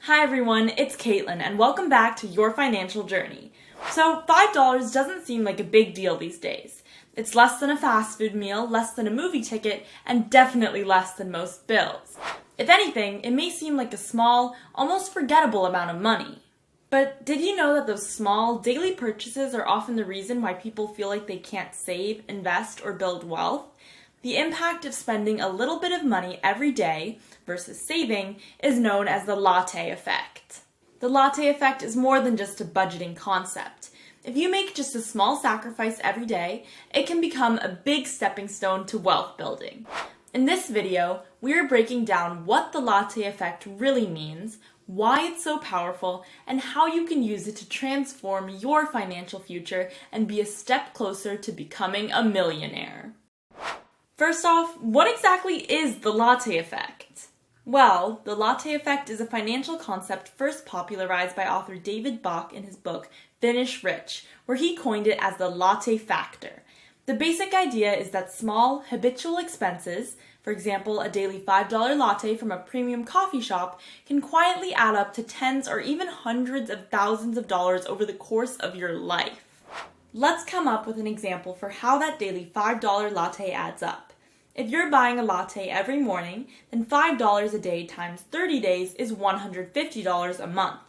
Hi everyone, it's Caitlin and welcome back to Your Financial Journey. So $5 doesn't seem like a big deal these days. It's less than a fast food meal, less than a movie ticket, and definitely less than most bills. If anything, it may seem like a small, almost forgettable amount of money. But did you know that those small, daily purchases are often the reason why people feel like they can't save, invest, or build wealth? The impact of spending a little bit of money every day versus saving is known as the Latte Effect. The Latte Effect is more than just a budgeting concept. If you make just a small sacrifice every day, it can become a big stepping stone to wealth building. In this video, we're breaking down what the Latte Effect really means, why it's so powerful, and how you can use it to transform your financial future and be a step closer to becoming a millionaire. First off, what exactly is the Latte Effect? Well, the Latte Effect is a financial concept first popularized by author David Bach in his book Finish Rich, where he coined it as the latte factor. The basic idea is that small, habitual expenses, for example, a daily $5 latte from a premium coffee shop, can quietly add up to tens or even hundreds of thousands of dollars over the course of your life. Let's come up with an example for how that daily $5 latte adds up. If you're buying a latte every morning, then $5 a day times 30 days is $150 a month.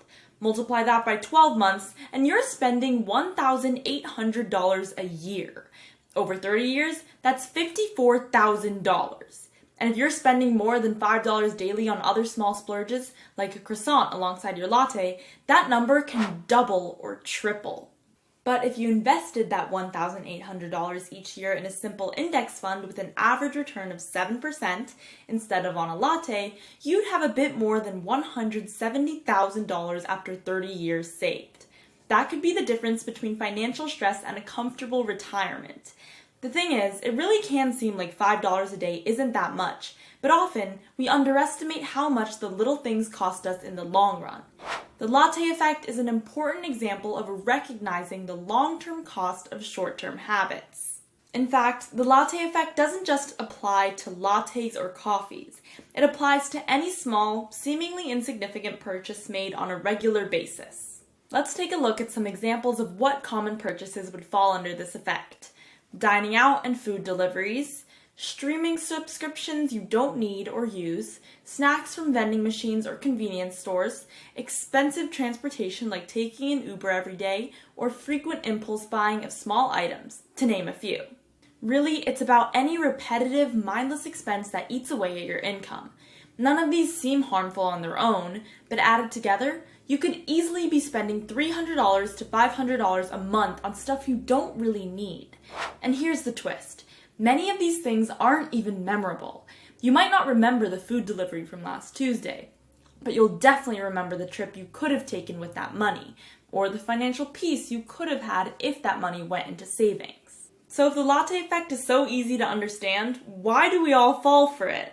Multiply that by 12 months, and you're spending $1,800 a year. Over 30 years, that's $54,000. And if you're spending more than $5 daily on other small splurges, like a croissant alongside your latte, that number can double or triple. But if you invested that $1,800 each year in a simple index fund with an average return of 7% instead of on a latte, you'd have a bit more than $170,000 after 30 years saved. That could be the difference between financial stress and a comfortable retirement. The thing is, it really can seem like $5 a day isn't that much, but often we underestimate how much the little things cost us in the long run. The Latte Effect is an important example of recognizing the long-term cost of short-term habits. In fact, the Latte Effect doesn't just apply to lattes or coffees. It applies to any small, seemingly insignificant purchase made on a regular basis. Let's take a look at some examples of what common purchases would fall under this effect. Dining out and food deliveries, streaming subscriptions you don't need or use, snacks from vending machines or convenience stores, expensive transportation like taking an Uber every day, or frequent impulse buying of small items, to name a few. Really, it's about any repetitive, mindless expense that eats away at your income. None of these seem harmful on their own, but added together, you could easily be spending $300 to $500 a month on stuff you don't really need. And here's the twist. Many of these things aren't even memorable. You might not remember the food delivery from last Tuesday, but you'll definitely remember the trip you could have taken with that money, or the financial peace you could have had if that money went into savings. So if the Latte Effect is so easy to understand, why do we all fall for it?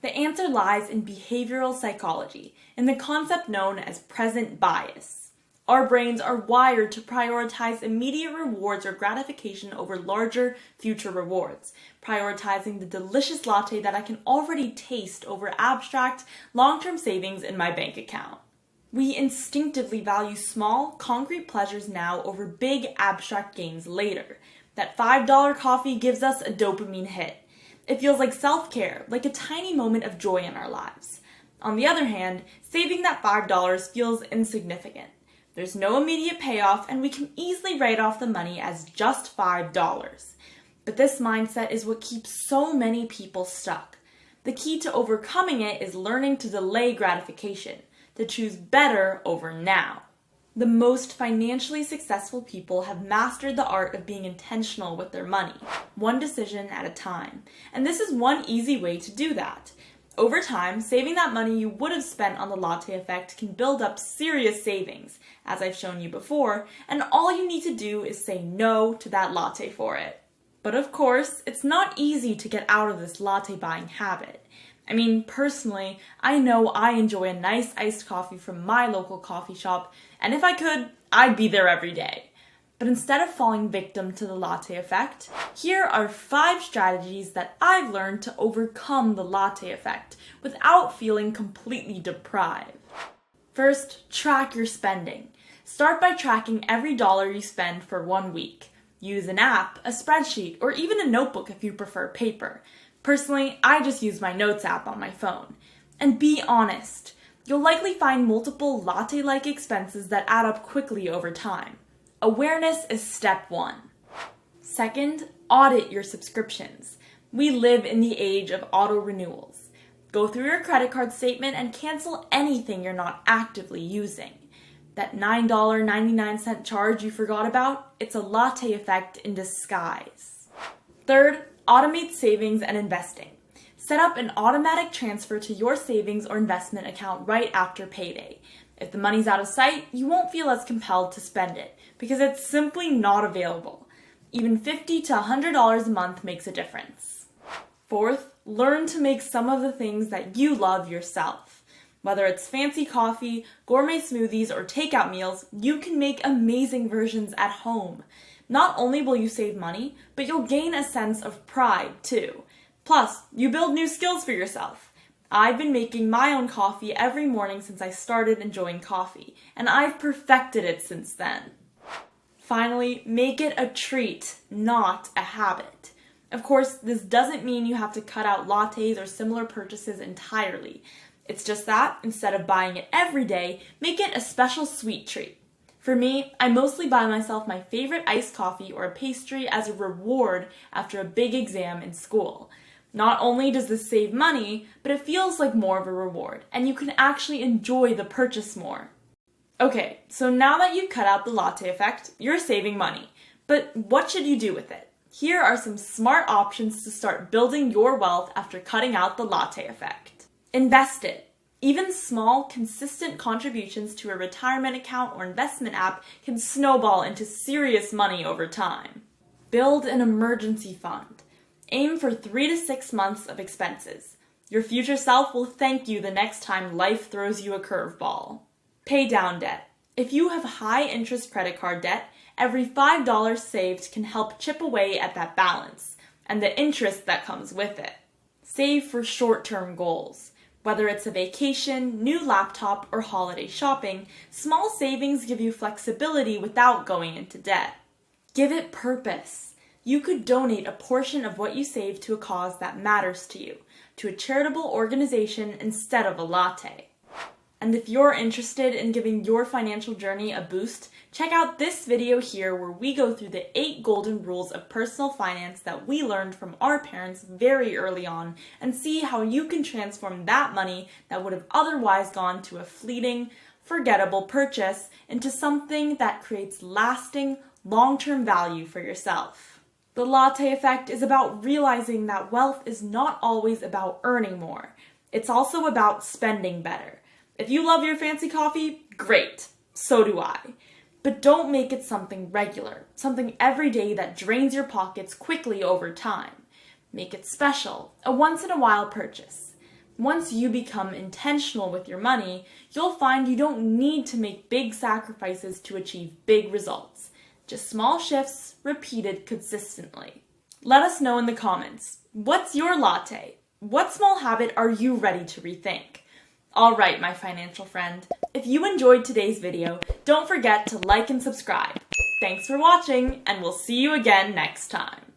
The answer lies in behavioral psychology, in the concept known as present bias. Our brains are wired to prioritize immediate rewards or gratification over larger future rewards, prioritizing the delicious latte that I can already taste over abstract, long-term savings in my bank account. We instinctively value small, concrete pleasures now over big, abstract gains later. That $5 coffee gives us a dopamine hit. It feels like self-care, like a tiny moment of joy in our lives. On the other hand, saving that $5 feels insignificant. There's no immediate payoff, and we can easily write off the money as just $5. But this mindset is what keeps so many people stuck. The key to overcoming it is learning to delay gratification, to choose better over now. The most financially successful people have mastered the art of being intentional with their money, one decision at a time. And this is one easy way to do that. Over time, saving that money you would have spent on the Latte Effect can build up serious savings, as I've shown you before, and all you need to do is say no to that latte for it. But of course, it's not easy to get out of this latte buying habit. I mean, personally, I know I enjoy a nice iced coffee from my local coffee shop, and if I could, I'd be there every day. But instead of falling victim to the Latte Effect, here are 5 strategies that I've learned to overcome the Latte Effect without feeling completely deprived. First, track your spending. Start by tracking every dollar you spend for 1 week. Use an app, a spreadsheet, or even a notebook if you prefer paper. Personally, I just use my notes app on my phone. And be honest. You'll likely find multiple latte-like expenses that add up quickly over time. Awareness is step 1. Second, audit your subscriptions. We live in the age of auto renewals. Go through your credit card statement and cancel anything you're not actively using. That $9.99 charge you forgot about, it's a latte effect in disguise. Third, automate savings and investing. Set up an automatic transfer to your savings or investment account right after payday. If the money's out of sight, you won't feel as compelled to spend it because it's simply not available. Even $50 to $100 a month makes a difference. Fourth, learn to make some of the things that you love yourself. Whether it's fancy coffee, gourmet smoothies, or takeout meals, you can make amazing versions at home. Not only will you save money, but you'll gain a sense of pride too. Plus, you build new skills for yourself. I've been making my own coffee every morning since I started enjoying coffee, and I've perfected it since then. Finally, make it a treat, not a habit. Of course, this doesn't mean you have to cut out lattes or similar purchases entirely. It's just that, instead of buying it every day, make it a special sweet treat. For me, I mostly buy myself my favorite iced coffee or a pastry as a reward after a big exam in school. Not only does this save money, but it feels like more of a reward, and you can actually enjoy the purchase more. Okay, so now that you've cut out the latte effect, you're saving money. But what should you do with it? Here are some smart options to start building your wealth after cutting out the latte effect. Invest it. Even small, consistent contributions to a retirement account or investment app can snowball into serious money over time. Build an emergency fund. Aim for 3 to 6 months of expenses. Your future self will thank you the next time life throws you a curveball. Pay down debt. If you have high interest credit card debt, every $5 saved can help chip away at that balance and the interest that comes with it. Save for short-term goals. Whether it's a vacation, new laptop, or holiday shopping, small savings give you flexibility without going into debt. Give it purpose. You could donate a portion of what you save to a cause that matters to you, to a charitable organization instead of a latte. And if you're interested in giving your financial journey a boost, check out this video here where we go through the 8 golden rules of personal finance that we learned from our parents very early on and see how you can transform that money that would have otherwise gone to a fleeting, forgettable purchase into something that creates lasting, long-term value for yourself. The latte effect is about realizing that wealth is not always about earning more. It's also about spending better. If you love your fancy coffee, great. So do I. But don't make it something regular, something everyday that drains your pockets quickly over time. Make it special, a once-in-a-while purchase. Once you become intentional with your money, you'll find you don't need to make big sacrifices to achieve big results. Just small shifts, repeated consistently. Let us know in the comments, what's your latte? What small habit are you ready to rethink? All right, my financial friend, if you enjoyed today's video, don't forget to like and subscribe. Thanks for watching, and we'll see you again next time.